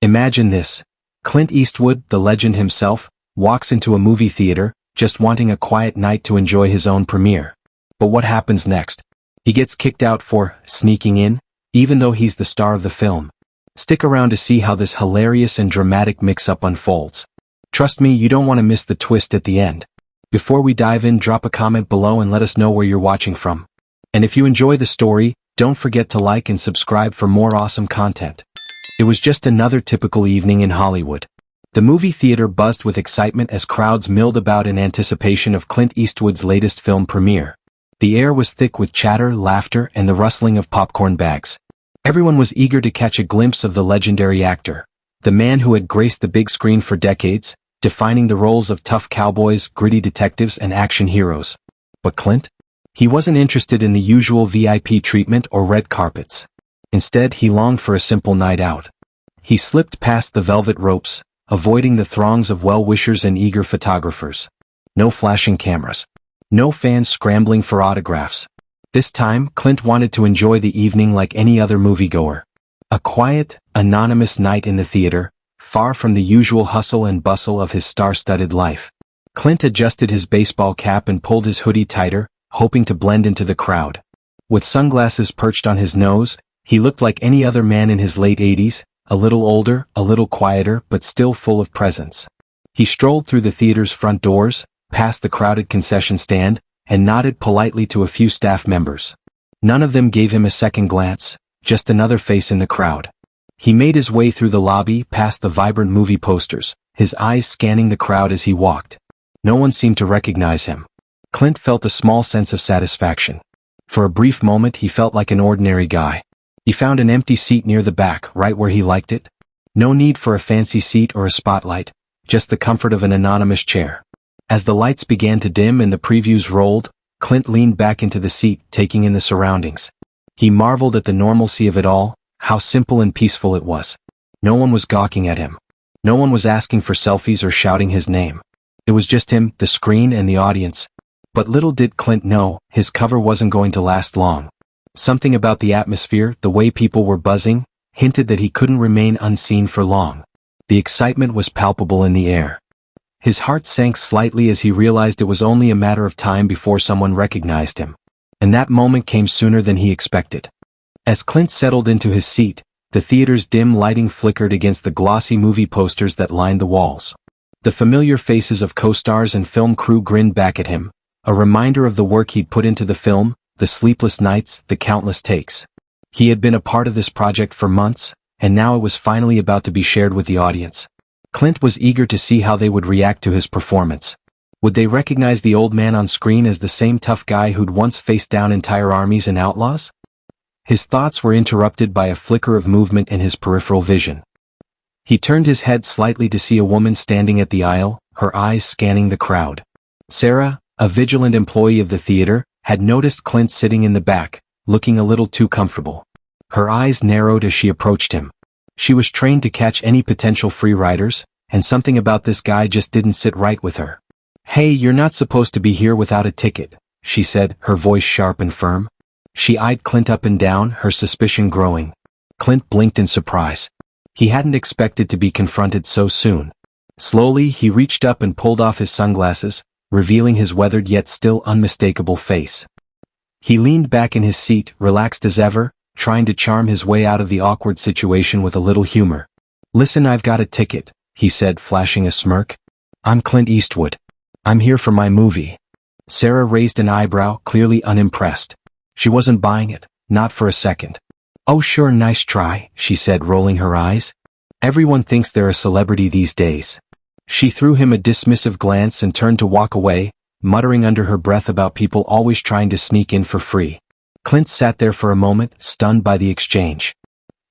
Imagine this. Clint Eastwood, the legend himself, walks into a movie theater, just wanting a quiet night to enjoy his own premiere. But what happens next? He gets kicked out for sneaking in, even though he's the star of the film. Stick around to see how this hilarious and dramatic mix-up unfolds. Trust me, you don't want to miss the twist at the end. Before we dive in, drop a comment below and let us know where you're watching from. And if you enjoy the story, don't forget to like and subscribe for more awesome content. It was just another typical evening in Hollywood. The movie theater buzzed with excitement as crowds milled about in anticipation of Clint Eastwood's latest film premiere. The air was thick with chatter, laughter, and the rustling of popcorn bags. Everyone was eager to catch a glimpse of the legendary actor, the man who had graced the big screen for decades, defining the roles of tough cowboys, gritty detectives, and action heroes. But Clint? He wasn't interested in the usual VIP treatment or red carpets. Instead, he longed for a simple night out. He slipped past the velvet ropes, avoiding the throngs of well-wishers and eager photographers. No flashing cameras. No fans scrambling for autographs. This time, Clint wanted to enjoy the evening like any other moviegoer. A quiet, anonymous night in the theater, far from the usual hustle and bustle of his star-studded life. Clint adjusted his baseball cap and pulled his hoodie tighter, hoping to blend into the crowd. With sunglasses perched on his nose, he looked like any other man in his late 80s, a little older, a little quieter, but still full of presence. He strolled through the theater's front doors, past the crowded concession stand, and nodded politely to a few staff members. None of them gave him a second glance, just another face in the crowd. He made his way through the lobby, past the vibrant movie posters, his eyes scanning the crowd as he walked. No one seemed to recognize him. Clint felt a small sense of satisfaction. For a brief moment he felt like an ordinary guy. He found an empty seat near the back, right where he liked it. No need for a fancy seat or a spotlight, just the comfort of an anonymous chair. As the lights began to dim and the previews rolled, Clint leaned back into the seat, taking in the surroundings. He marveled at the normalcy of it all, how simple and peaceful it was. No one was gawking at him. No one was asking for selfies or shouting his name. It was just him, the screen, and the audience. But little did Clint know, his cover wasn't going to last long. Something about the atmosphere, the way people were buzzing, hinted that he couldn't remain unseen for long. The excitement was palpable in the air. His heart sank slightly as he realized it was only a matter of time before someone recognized him. And that moment came sooner than he expected. As Clint settled into his seat, the theater's dim lighting flickered against the glossy movie posters that lined the walls. The familiar faces of co-stars and film crew grinned back at him, a reminder of the work he'd put into the film, the sleepless nights, the countless takes. He had been a part of this project for months, and now it was finally about to be shared with the audience. Clint was eager to see how they would react to his performance. Would they recognize the old man on screen as the same tough guy who'd once faced down entire armies and outlaws? His thoughts were interrupted by a flicker of movement in his peripheral vision. He turned his head slightly to see a woman standing at the aisle, her eyes scanning the crowd. Sarah, a vigilant employee of the theater, had noticed Clint sitting in the back, looking a little too comfortable. Her eyes narrowed as she approached him. She was trained to catch any potential free riders, and something about this guy just didn't sit right with her. "Hey, you're not supposed to be here without a ticket," she said, her voice sharp and firm. She eyed Clint up and down, her suspicion growing. Clint blinked in surprise. He hadn't expected to be confronted so soon. Slowly, he reached up and pulled off his sunglasses, revealing his weathered yet still unmistakable face. He leaned back in his seat, relaxed as ever, trying to charm his way out of the awkward situation with a little humor. "Listen, I've got a ticket," he said, flashing a smirk. "I'm Clint Eastwood. I'm here for my movie." Sarah raised an eyebrow, clearly unimpressed. She wasn't buying it, not for a second. "Oh sure, nice try," she said, rolling her eyes. "Everyone thinks they're a celebrity these days." She threw him a dismissive glance and turned to walk away, muttering under her breath about people always trying to sneak in for free. Clint sat there for a moment, stunned by the exchange.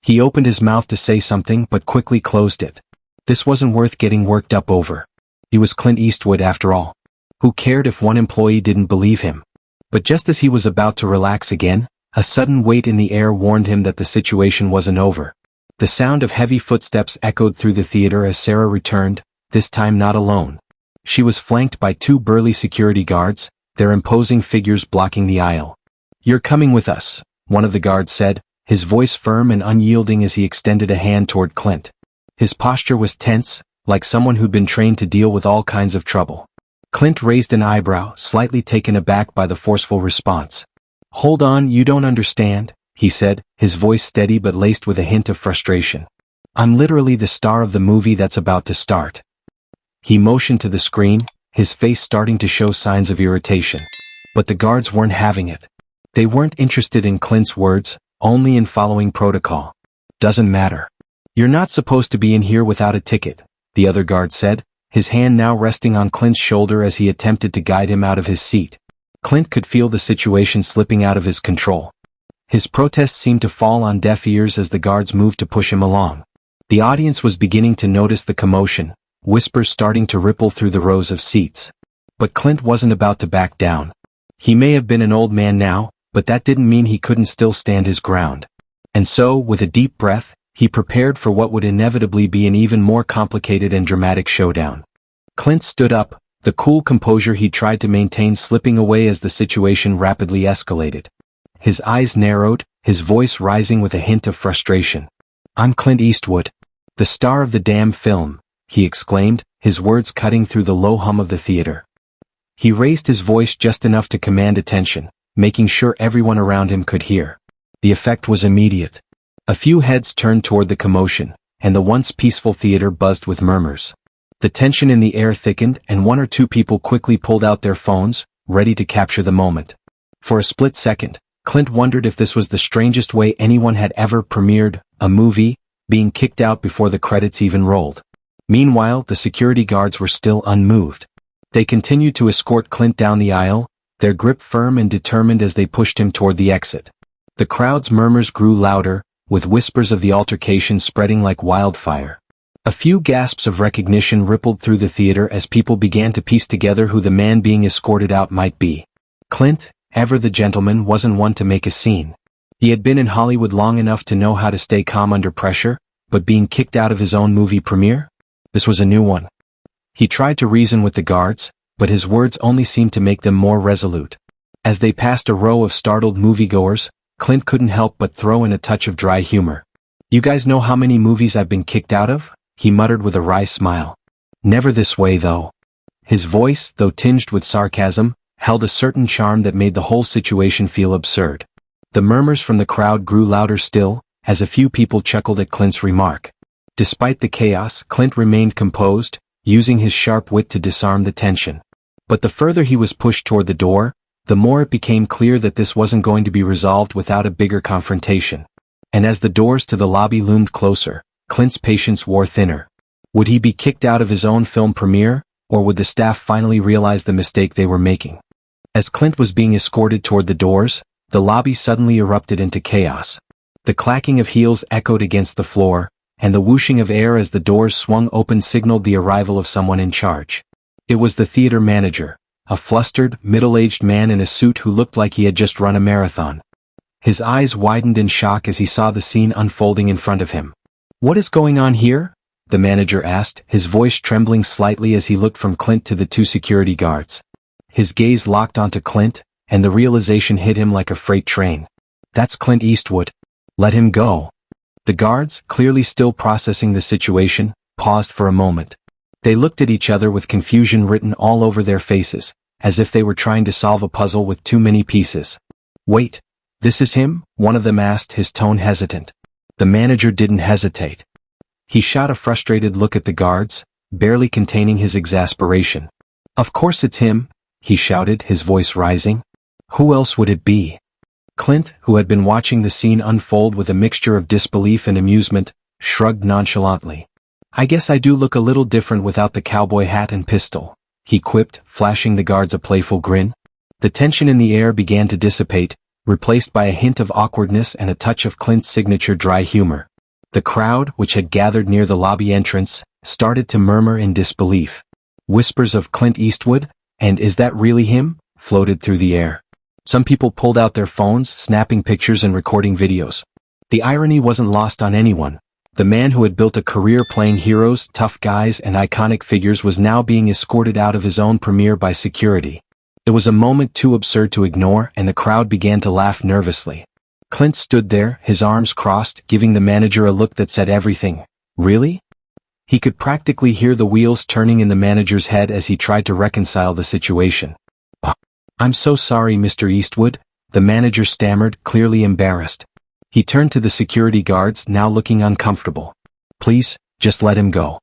He opened his mouth to say something but quickly closed it. This wasn't worth getting worked up over. He was Clint Eastwood after all. Who cared if one employee didn't believe him? But just as he was about to relax again, a sudden weight in the air warned him that the situation wasn't over. The sound of heavy footsteps echoed through the theater as Sarah returned, this time not alone. She was flanked by two burly security guards, their imposing figures blocking the aisle. "You're coming with us," one of the guards said, his voice firm and unyielding as he extended a hand toward Clint. His posture was tense, like someone who'd been trained to deal with all kinds of trouble. Clint raised an eyebrow, slightly taken aback by the forceful response. "Hold on, you don't understand," he said, his voice steady but laced with a hint of frustration. "I'm literally the star of the movie that's about to start." He motioned to the screen, his face starting to show signs of irritation. But the guards weren't having it. They weren't interested in Clint's words, only in following protocol. "Doesn't matter. You're not supposed to be in here without a ticket," the other guard said, his hand now resting on Clint's shoulder as he attempted to guide him out of his seat. Clint could feel the situation slipping out of his control. His protest seemed to fall on deaf ears as the guards moved to push him along. The audience was beginning to notice the commotion, whispers starting to ripple through the rows of seats. But Clint wasn't about to back down. He may have been an old man now, but that didn't mean he couldn't still stand his ground. And so, with a deep breath, he prepared for what would inevitably be an even more complicated and dramatic showdown. Clint stood up, the cool composure he tried to maintain slipping away as the situation rapidly escalated. His eyes narrowed, his voice rising with a hint of frustration. "I'm Clint Eastwood, the star of the damn film," he exclaimed, his words cutting through the low hum of the theater. He raised his voice just enough to command attention, making sure everyone around him could hear. The effect was immediate. A few heads turned toward the commotion, and the once peaceful theater buzzed with murmurs. The tension in the air thickened, and one or two people quickly pulled out their phones, ready to capture the moment. For a split second, Clint wondered if this was the strangest way anyone had ever premiered a movie, being kicked out before the credits even rolled. Meanwhile, the security guards were still unmoved. They continued to escort Clint down the aisle, their grip firm and determined as they pushed him toward the exit. The crowd's murmurs grew louder, with whispers of the altercation spreading like wildfire. A few gasps of recognition rippled through the theater as people began to piece together who the man being escorted out might be. Clint, ever the gentleman, wasn't one to make a scene. He had been in Hollywood long enough to know how to stay calm under pressure, but being kicked out of his own movie premiere? This was a new one. He tried to reason with the guards, but his words only seemed to make them more resolute. As they passed a row of startled moviegoers, Clint couldn't help but throw in a touch of dry humor. "You guys know how many movies I've been kicked out of?" he muttered with a wry smile. "Never this way though." His voice, though tinged with sarcasm, held a certain charm that made the whole situation feel absurd. The murmurs from the crowd grew louder still, as a few people chuckled at Clint's remark. Despite the chaos, Clint remained composed, using his sharp wit to disarm the tension. But the further he was pushed toward the door, the more it became clear that this wasn't going to be resolved without a bigger confrontation. And as the doors to the lobby loomed closer, Clint's patience wore thinner. Would he be kicked out of his own film premiere, or would the staff finally realize the mistake they were making? As Clint was being escorted toward the doors, the lobby suddenly erupted into chaos. The clacking of heels echoed against the floor, and the whooshing of air as the doors swung open signaled the arrival of someone in charge. It was the theater manager, a flustered, middle-aged man in a suit who looked like he had just run a marathon. His eyes widened in shock as he saw the scene unfolding in front of him. "What is going on here?" the manager asked, his voice trembling slightly as he looked from Clint to the two security guards. His gaze locked onto Clint, and the realization hit him like a freight train. "That's Clint Eastwood. Let him go." The guards, clearly still processing the situation, paused for a moment. They looked at each other with confusion written all over their faces, as if they were trying to solve a puzzle with too many pieces. "Wait, this is him?" one of them asked, his tone hesitant. The manager didn't hesitate. He shot a frustrated look at the guards, barely containing his exasperation. "Of course it's him," he shouted, his voice rising. "Who else would it be?" Clint, who had been watching the scene unfold with a mixture of disbelief and amusement, shrugged nonchalantly. "I guess I do look a little different without the cowboy hat and pistol," he quipped, flashing the guards a playful grin. The tension in the air began to dissipate, replaced by a hint of awkwardness and a touch of Clint's signature dry humor. The crowd, which had gathered near the lobby entrance, started to murmur in disbelief. Whispers of "Clint Eastwood? And is that really him?" floated through the air. Some people pulled out their phones, snapping pictures and recording videos. The irony wasn't lost on anyone. The man who had built a career playing heroes, tough guys, and iconic figures was now being escorted out of his own premiere by security. It was a moment too absurd to ignore, and the crowd began to laugh nervously. Clint stood there, his arms crossed, giving the manager a look that said everything. "Really? He could practically hear the wheels turning in the manager's head as he tried to reconcile the situation. "I'm so sorry, Mr. Eastwood," the manager stammered, clearly embarrassed. He turned to the security guards, now looking uncomfortable. "Please, just let him go.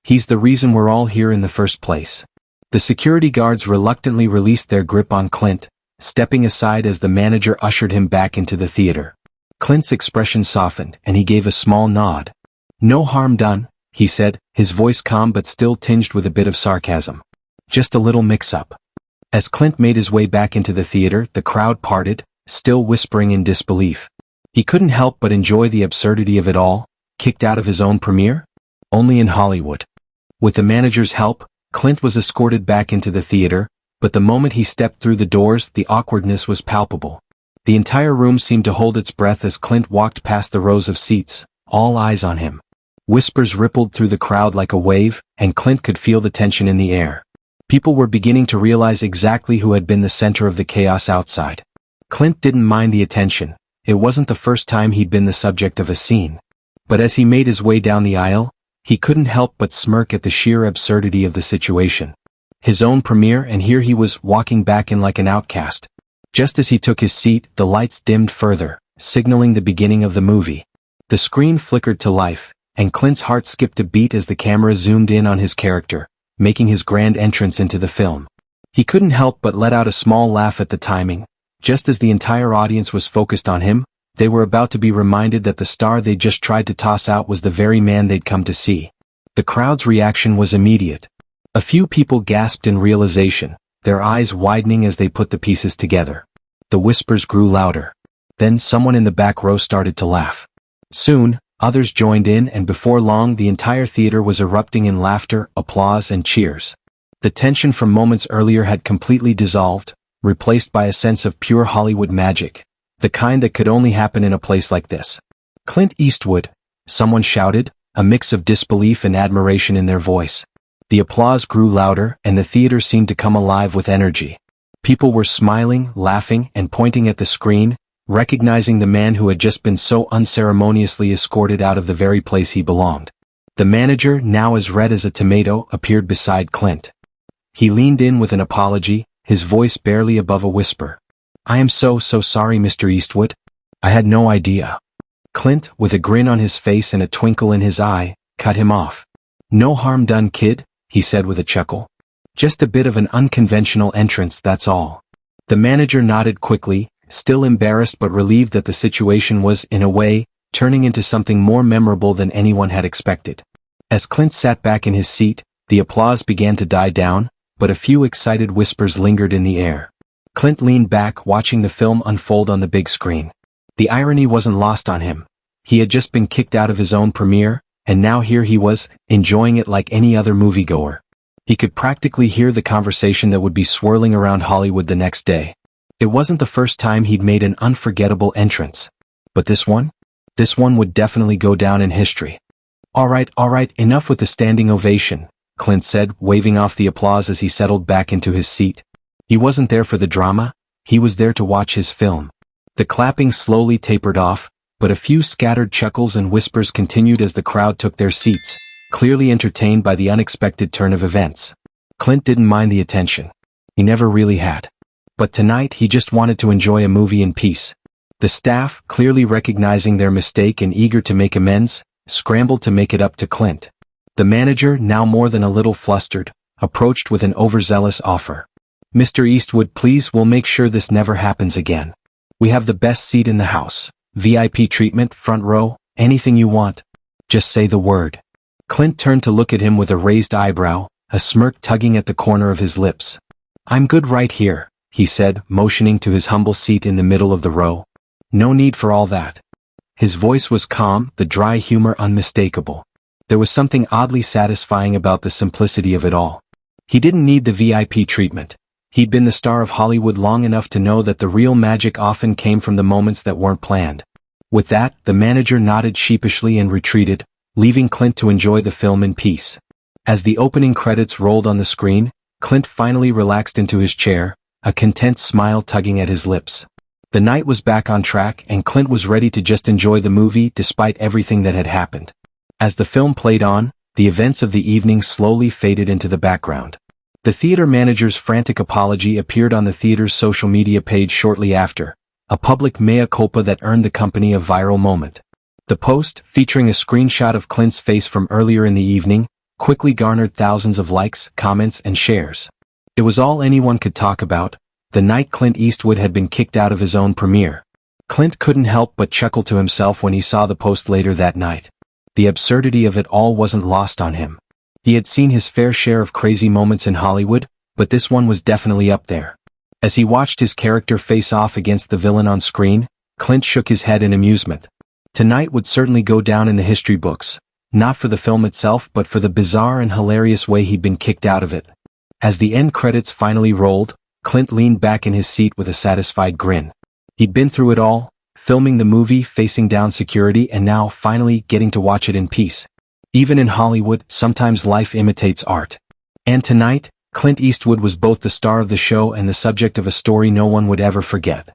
He's the reason we're all here in the first place." The security guards reluctantly released their grip on Clint, stepping aside as the manager ushered him back into the theater. Clint's expression softened, and he gave a small nod. "No harm done," he said, his voice calm but still tinged with a bit of sarcasm. "Just a little mix-up." As Clint made his way back into the theater, the crowd parted, still whispering in disbelief. He couldn't help but enjoy the absurdity of it all. Kicked out of his own premiere? Only in Hollywood. With the manager's help, Clint was escorted back into the theater, but the moment he stepped through the doors, the awkwardness was palpable. The entire room seemed to hold its breath as Clint walked past the rows of seats, all eyes on him. Whispers rippled through the crowd like a wave, and Clint could feel the tension in the air. People were beginning to realize exactly who had been the center of the chaos outside. Clint didn't mind the attention. It wasn't the first time he'd been the subject of a scene. But as he made his way down the aisle, he couldn't help but smirk at the sheer absurdity of the situation. His own premiere, and here he was walking back in like an outcast. Just as he took his seat, the lights dimmed further, signaling the beginning of the movie. The screen flickered to life, and Clint's heart skipped a beat as the camera zoomed in on his character, making his grand entrance into the film. He couldn't help but let out a small laugh at the timing. Just as the entire audience was focused on him, they were about to be reminded that the star they just tried to toss out was the very man they'd come to see. The crowd's reaction was immediate. A few people gasped in realization, their eyes widening as they put the pieces together. The whispers grew louder. Then someone in the back row started to laugh. Soon, others joined in, and before long the entire theater was erupting in laughter, applause, and cheers. The tension from moments earlier had completely dissolved, replaced by a sense of pure Hollywood magic, the kind that could only happen in a place like this. "Clint Eastwood," someone shouted, a mix of disbelief and admiration in their voice. The applause grew louder, and the theater seemed to come alive with energy. People were smiling, laughing, and pointing at the screen, recognizing the man who had just been so unceremoniously escorted out of the very place he belonged. The manager, now as red as a tomato, appeared beside Clint. He leaned in with an apology, his voice barely above a whisper. "I am so sorry, Mr. Eastwood. I had no idea." Clint, with a grin on his face and a twinkle in his eye, cut him off. "No harm done, kid," he said with a chuckle. "Just a bit of an unconventional entrance, that's all." The manager nodded quickly, still embarrassed but relieved that the situation was, in a way, turning into something more memorable than anyone had expected. As Clint sat back in his seat, the applause began to die down, but a few excited whispers lingered in the air. Clint leaned back, watching the film unfold on the big screen. The irony wasn't lost on him. He had just been kicked out of his own premiere, and now here he was, enjoying it like any other moviegoer. He could practically hear the conversation that would be swirling around Hollywood the next day. It wasn't the first time he'd made an unforgettable entrance. But this one? This one would definitely go down in history. All right, enough with the standing ovation," Clint said, waving off the applause as he settled back into his seat. He wasn't there for the drama, he was there to watch his film. The clapping slowly tapered off, but a few scattered chuckles and whispers continued as the crowd took their seats, clearly entertained by the unexpected turn of events. Clint didn't mind the attention. He never really had. But tonight he just wanted to enjoy a movie in peace. The staff, clearly recognizing their mistake and eager to make amends, scrambled to make it up to Clint. The manager, now more than a little flustered, approached with an overzealous offer. "Mr. Eastwood, please, we'll make sure this never happens again. We have the best seat in the house. VIP treatment, front row, anything you want. Just say the word." Clint turned to look at him with a raised eyebrow, a smirk tugging at the corner of his lips. "I'm good right here," he said, motioning to his humble seat in the middle of the row. "No need for all that." His voice was calm, the dry humor unmistakable. There was something oddly satisfying about the simplicity of it all. He didn't need the VIP treatment. He'd been the star of Hollywood long enough to know that the real magic often came from the moments that weren't planned. With that, the manager nodded sheepishly and retreated, leaving Clint to enjoy the film in peace. As the opening credits rolled on the screen, Clint finally relaxed into his chair, a content smile tugging at his lips. The night was back on track, and Clint was ready to just enjoy the movie despite everything that had happened. As the film played on, the events of the evening slowly faded into the background. The theater manager's frantic apology appeared on the theater's social media page shortly after, a public mea culpa that earned the company a viral moment. The post, featuring a screenshot of Clint's face from earlier in the evening, quickly garnered thousands of likes, comments, and shares. It was all anyone could talk about, the night Clint Eastwood had been kicked out of his own premiere. Clint couldn't help but chuckle to himself when he saw the post later that night. The absurdity of it all wasn't lost on him. He had seen his fair share of crazy moments in Hollywood, but this one was definitely up there. As he watched his character face off against the villain on screen, Clint shook his head in amusement. Tonight would certainly go down in the history books, not for the film itself but for the bizarre and hilarious way he'd been kicked out of it. As the end credits finally rolled, Clint leaned back in his seat with a satisfied grin. He'd been through it all, filming the movie, facing down security, and now finally getting to watch it in peace. Even in Hollywood, sometimes life imitates art. And tonight, Clint Eastwood was both the star of the show and the subject of a story no one would ever forget.